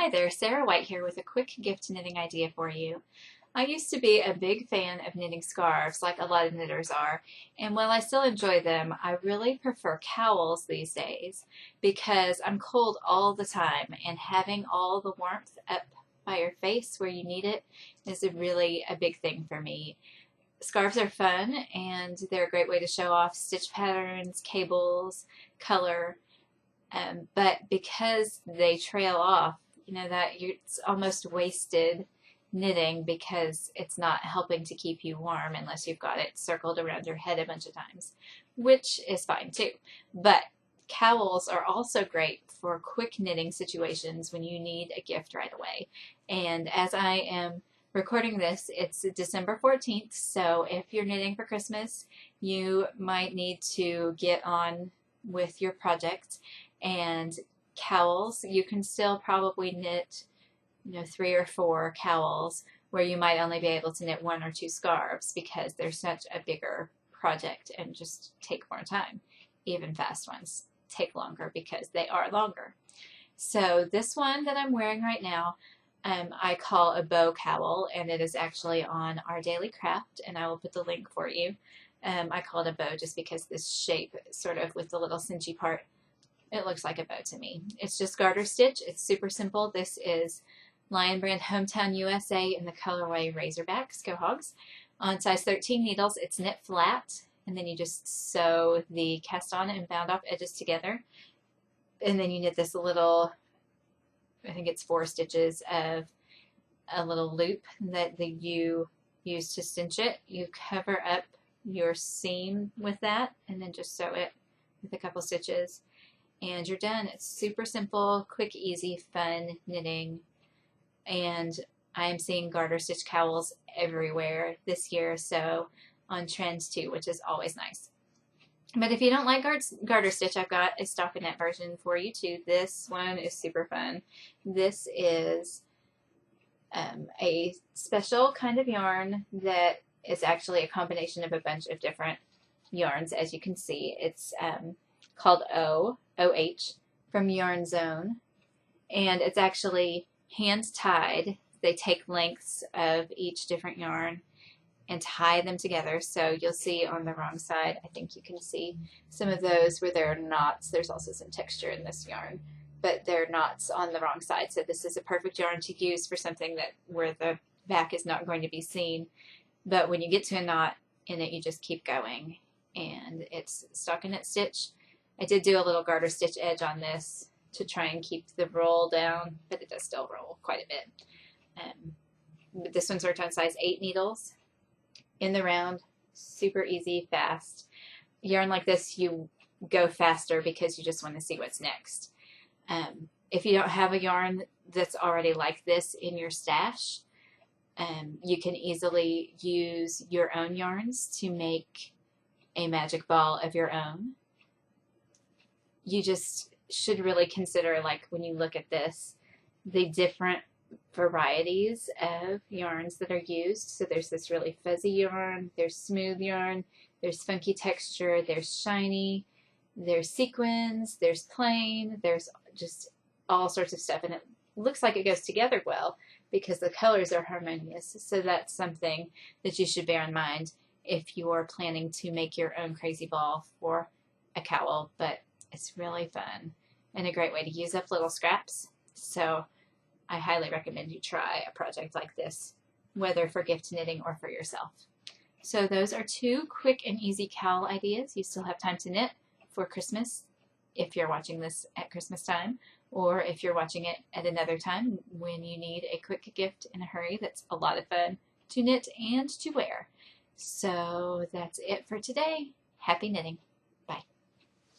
Hi there, Sarah White here with a quick gift knitting idea for you. I used to be a big fan of knitting scarves like a lot of knitters are, and while I still enjoy them, I really prefer cowls these days because I'm cold all the time and having all the warmth up by your face where you need it is really a big thing for me. Scarves are fun and they're a great way to show off stitch patterns, cables, color, but because they trail off, it's almost wasted knitting because it's not helping to keep you warm unless you've got it circled around your head a bunch of times, which is fine too. But cowls are also great for quick knitting situations when you need a gift right away. And as I am recording this, it's December 14th, so if you're knitting for Christmas, you might need to get on with your project. And cowls, you can still probably knit 3 or 4 cowls where you might only be able to knit 1 or 2 scarves because they're such a bigger project and just take more time. Even fast ones take longer because they are longer. So this one that I'm wearing right now, I call a bow cowl, and it is actually on Our Daily Craft, and I will put the link for you. I call it a bow just because this shape, sort of with the little cinchy part, it looks like a bow to me. It's just garter stitch. It's super simple. This is Lion Brand Hometown USA in the colorway Razorbacks. Go Hogs. On size 13 needles, it's knit flat, and then you just sew the cast on and bound off edges together. And then you knit this little, I think it's 4 stitches of a little loop that you use to cinch it. You cover up your seam with that and then just sew it with a couple stitches. And you're done. It's super simple, quick, easy, fun knitting. And I am seeing garter stitch cowls everywhere this year, so on trends too, which is always nice. But if you don't like garter stitch, I've got a stockinette version for you too. This one is super fun. This is a special kind of yarn that is actually a combination of a bunch of different yarns, as you can see. It's called OH from Yarn Zone, and it's actually hand tied. They take lengths of each different yarn and tie them together. So you'll see on the wrong side, I think you can see some of those where there are knots. There's also some texture in this yarn, but there are knots on the wrong side. So this is a perfect yarn to use for something where the back is not going to be seen. But when you get to a knot in it, you just keep going. And it's stockinette stitch. I did do a little garter stitch edge on this to try and keep the roll down, but it does still roll quite a bit. But this one's worked on size 8 needles in the round, super easy, fast. Yarn like this, you go faster because you just want to see what's next. If you don't have a yarn that's already like this in your stash, you can easily use your own yarns to make a magic ball of your own. You just should really consider, like when you look at this, the different varieties of yarns that are used. So there's this really fuzzy yarn, there's smooth yarn, there's funky texture, there's shiny, there's sequins, there's plain, there's just all sorts of stuff. And it looks like it goes together well because the colors are harmonious. So that's something that you should bear in mind if you're planning to make your own crazy ball for a cowl. But it's really fun and a great way to use up little scraps. So I highly recommend you try a project like this, whether for gift knitting or for yourself. So those are 2 quick and easy cowl ideas. You still have time to knit for Christmas if you're watching this at Christmas time, or if you're watching it at another time when you need a quick gift in a hurry that's a lot of fun to knit and to wear. So that's it for today. Happy knitting.